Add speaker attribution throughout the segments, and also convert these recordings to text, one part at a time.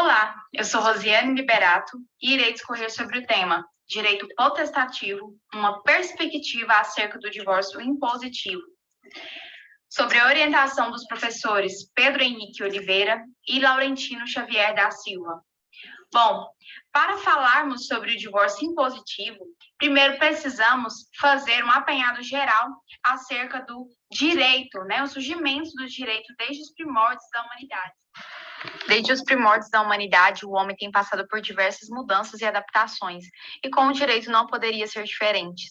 Speaker 1: Olá, eu sou Rosiane Liberato e irei discorrer sobre o tema Direito Potestativo, uma perspectiva acerca do divórcio impositivo, sobre a orientação dos professores Pedro Henrique Oliveira e Laurentino Xavier da Silva. Bom, para falarmos sobre o divórcio impositivo, primeiro precisamos fazer um apanhado geral acerca do direito, o surgimento do direito desde os primórdios da humanidade. Desde os primórdios da humanidade, o homem tem passado por diversas mudanças e adaptações, e com o direito não poderia ser diferente.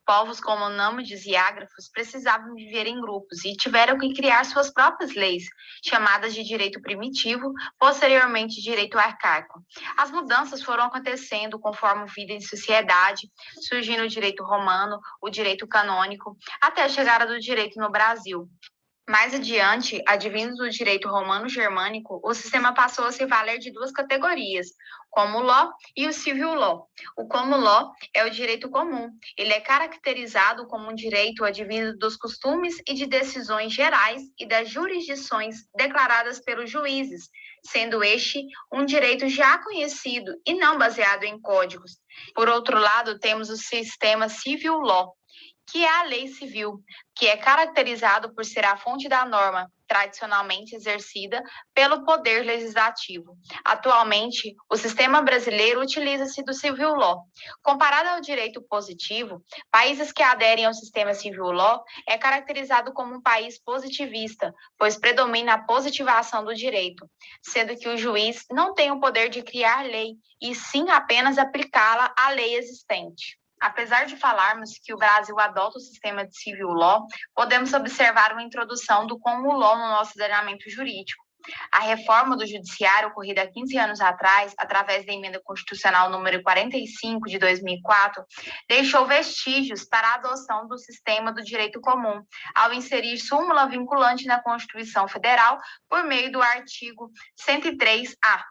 Speaker 1: Povos como nômades e ágrafos precisavam viver em grupos e tiveram que criar suas próprias leis, chamadas de direito primitivo, posteriormente direito arcaico. As mudanças foram acontecendo conforme a vida em sociedade, surgindo o direito romano, o direito canônico, até a chegada do direito no Brasil. Mais adiante, advindo do direito romano-germânico, o sistema passou a se valer de duas categorias, common law e o civil law. O common law é o direito comum. Ele é caracterizado como um direito advindo dos costumes e de decisões gerais e das jurisdições declaradas pelos juízes, sendo este um direito já conhecido e não baseado em códigos. Por outro lado, temos o sistema civil law, que é a lei civil, que é caracterizado por ser a fonte da norma tradicionalmente exercida pelo poder legislativo. Atualmente, o sistema brasileiro utiliza-se do civil law. Comparado ao direito positivo, países que aderem ao sistema civil law é caracterizado como um país positivista, pois predomina a positivação do direito, sendo que o juiz não tem o poder de criar lei, e sim apenas aplicá-la à lei existente. Apesar de falarmos que o Brasil adota o sistema de civil law, podemos observar uma introdução do common law no nosso ordenamento jurídico. A reforma do judiciário ocorrida há 15 anos atrás, através da emenda constitucional número 45 de 2004, deixou vestígios para a adoção do sistema do direito comum, ao inserir súmula vinculante na Constituição Federal por meio do artigo 103-A.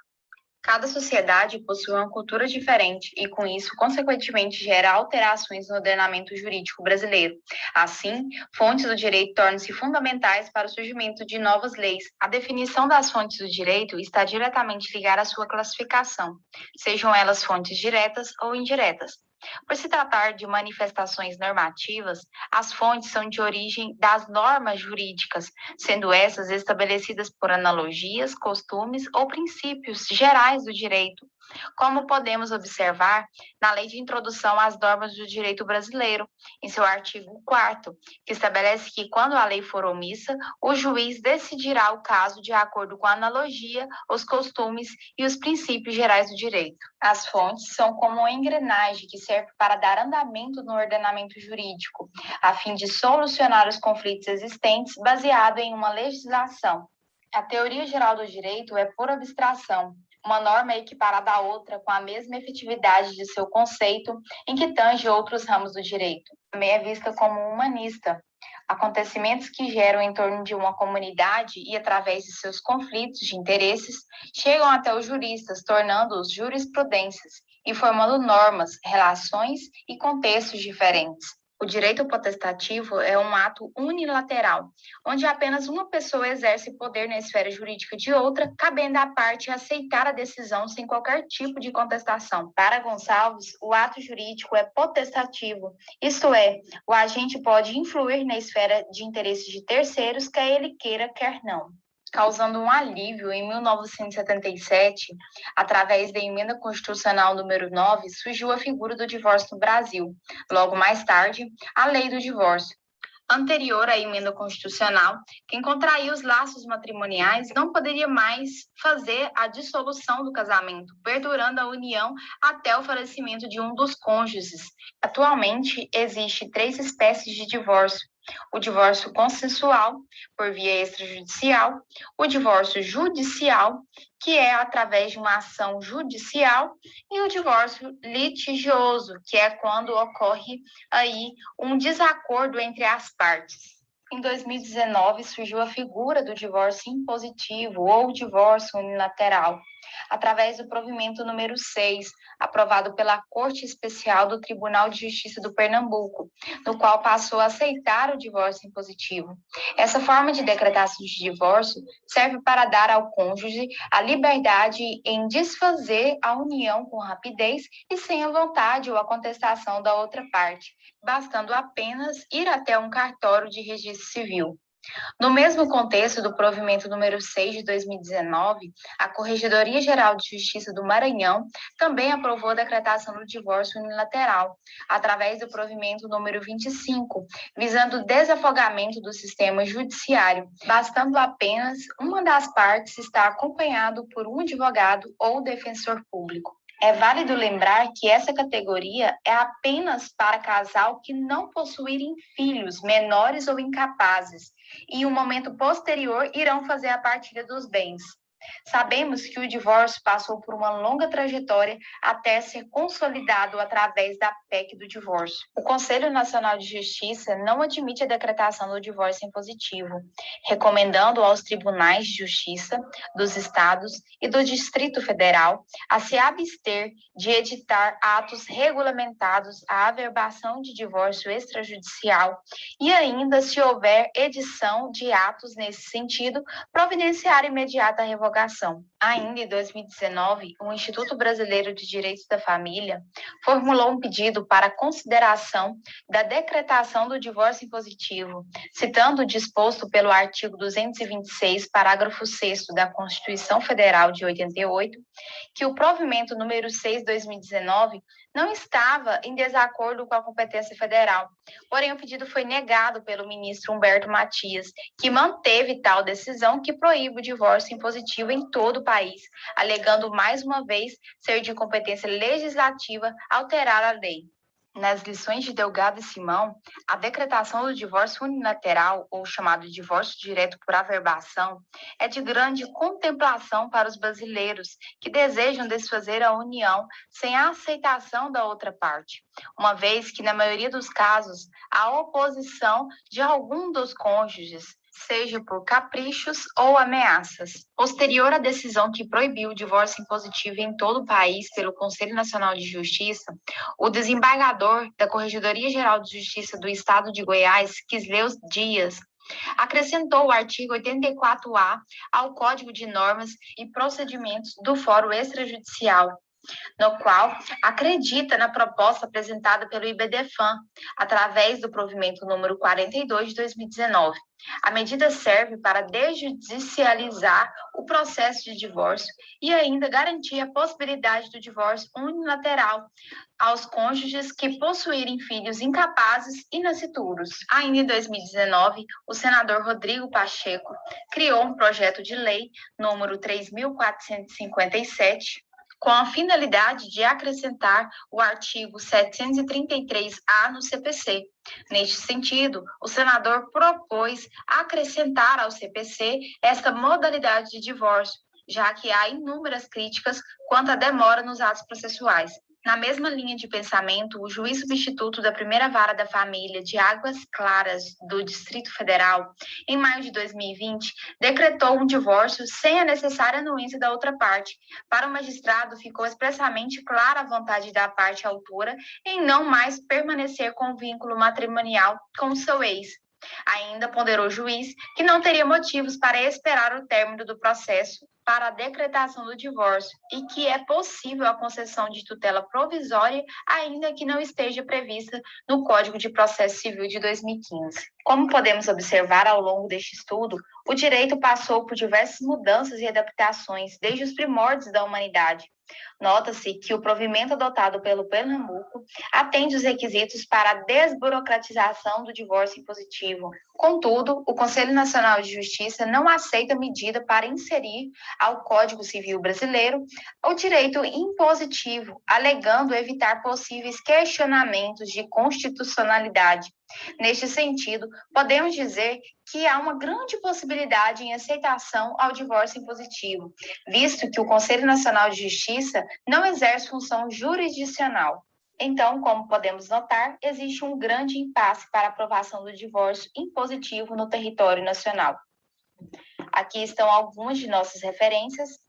Speaker 1: Cada sociedade possui uma cultura diferente e, com isso, consequentemente, gera alterações no ordenamento jurídico brasileiro. Assim, fontes do direito tornam-se fundamentais para o surgimento de novas leis. A definição das fontes do direito está diretamente ligada à sua classificação, sejam elas fontes diretas ou indiretas. Por se tratar de manifestações normativas, as fontes são de origem das normas jurídicas, sendo essas estabelecidas por analogias, costumes ou princípios gerais do direito, como podemos observar na Lei de Introdução às Normas do Direito Brasileiro, em seu artigo 4º, que estabelece que, quando a lei for omissa, o juiz decidirá o caso de acordo com a analogia, os costumes e os princípios gerais do direito. As fontes são como uma engrenagem que serve para dar andamento no ordenamento jurídico, a fim de solucionar os conflitos existentes baseado em uma legislação. A teoria geral do direito é pura abstração. Uma norma é equiparada à outra com a mesma efetividade de seu conceito, em que tange outros ramos do direito. Também é vista como humanista. Acontecimentos que geram em torno de uma comunidade e, através de seus conflitos de interesses, chegam até os juristas, tornando-os jurisprudências e formando normas, relações e contextos diferentes. O direito potestativo é um ato unilateral, onde apenas uma pessoa exerce poder na esfera jurídica de outra, cabendo à parte aceitar a decisão sem qualquer tipo de contestação. Para Gonçalves, o ato jurídico é potestativo, isto é, o agente pode influir na esfera de interesses de terceiros, quer ele queira, quer não. Causando um alívio, em 1977, através da Emenda Constitucional número 9, surgiu a figura do divórcio no Brasil. Logo mais tarde, a Lei do Divórcio. Anterior à emenda constitucional, quem contraía os laços matrimoniais não poderia mais fazer a dissolução do casamento, perdurando a união até o falecimento de um dos cônjuges. Atualmente, existe 3 espécies de divórcio: o divórcio consensual, por via extrajudicial, o divórcio judicial, que é através de uma ação judicial, e o divórcio litigioso, que é quando ocorre aí um desacordo entre as partes. Em 2019, surgiu a figura do divórcio impositivo ou divórcio unilateral. através do provimento número 6, aprovado pela Corte Especial do Tribunal de Justiça do Pernambuco, no qual passou a aceitar o divórcio impositivo. Essa forma de decretação de divórcio serve para dar ao cônjuge a liberdade em desfazer a união com rapidez e sem a vontade ou a contestação da outra parte, bastando apenas ir até um cartório de registro civil. No mesmo contexto do provimento número 6 de 2019, a Corregedoria Geral de Justiça do Maranhão também aprovou a decretação do divórcio unilateral, através do provimento número 25, visando o desafogamento do sistema judiciário, bastando apenas uma das partes estar acompanhado por um advogado ou defensor público. É válido lembrar que essa categoria é apenas para casal que não possuírem filhos menores ou incapazes, e em um momento posterior irão fazer a partilha dos bens. Sabemos que o divórcio passou por uma longa trajetória até ser consolidado através da PEC do divórcio. O Conselho Nacional de Justiça não admite a decretação do divórcio impositivo, recomendando aos tribunais de justiça dos estados e do Distrito Federal a se abster de editar atos regulamentados à averbação de divórcio extrajudicial e ainda, se houver edição de atos nesse sentido, providenciar imediata revogação. Ainda em 2019, o Instituto Brasileiro de Direitos da Família formulou um pedido para consideração da decretação do divórcio impositivo, citando o disposto pelo artigo 226, parágrafo 6º da Constituição Federal de 88, que o provimento número 6 de 2019 não estava em desacordo com a competência federal. Porém, o pedido foi negado pelo ministro Humberto Matias, que manteve tal decisão que proíbe o divórcio impositivo em todo o país, alegando mais uma vez ser de competência legislativa alterar a lei. Nas lições de Delgado e Simão, a decretação do divórcio unilateral, ou chamado divórcio direto por averbação, é de grande contemplação para os brasileiros que desejam desfazer a união sem a aceitação da outra parte, uma vez que, na maioria dos casos, há oposição de algum dos cônjuges, seja por caprichos ou ameaças. Posterior à decisão que proibiu o divórcio impositivo em todo o país pelo Conselho Nacional de Justiça, o desembargador da Corregedoria Geral de Justiça do Estado de Goiás, Quisleu Dias, acrescentou o artigo 84A ao Código de Normas e Procedimentos do Fórum Extrajudicial, no qual acredita na proposta apresentada pelo IBDFAM, através do provimento número 42 de 2019. A medida serve para desjudicializar o processo de divórcio e ainda garantir a possibilidade do divórcio unilateral aos cônjuges que possuírem filhos incapazes e nascituros. Ainda em 2019, o senador Rodrigo Pacheco criou um projeto de lei número 3.457, com a finalidade de acrescentar o artigo 733-A no CPC. Neste sentido, o senador propôs acrescentar ao CPC esta modalidade de divórcio, já que há inúmeras críticas quanto à demora nos atos processuais. Na mesma linha de pensamento, o juiz substituto da Primeira Vara da Família de Águas Claras do Distrito Federal, em maio de 2020, decretou um divórcio sem a necessária anuência da outra parte. Para o magistrado, ficou expressamente clara a vontade da parte autora em não mais permanecer com o vínculo matrimonial com seu ex. Ainda ponderou o juiz que não teria motivos para esperar o término do processo para a decretação do divórcio e que é possível a concessão de tutela provisória, ainda que não esteja prevista no Código de Processo Civil de 2015. Como podemos observar ao longo deste estudo, o direito passou por diversas mudanças e adaptações desde os primórdios da humanidade. Nota-se que o provimento adotado pelo Pernambuco atende os requisitos para a desburocratização do divórcio impositivo. Contudo, o Conselho Nacional de Justiça não aceita medida para inserir ao Código Civil Brasileiro o direito impositivo, alegando evitar possíveis questionamentos de constitucionalidade. Neste sentido, podemos dizer que há uma grande possibilidade em aceitação ao divórcio impositivo, visto que o Conselho Nacional de Justiça não exerce função jurisdicional. Então, como podemos notar, existe um grande impasse para a aprovação do divórcio impositivo no território nacional. Aqui estão algumas de nossas referências.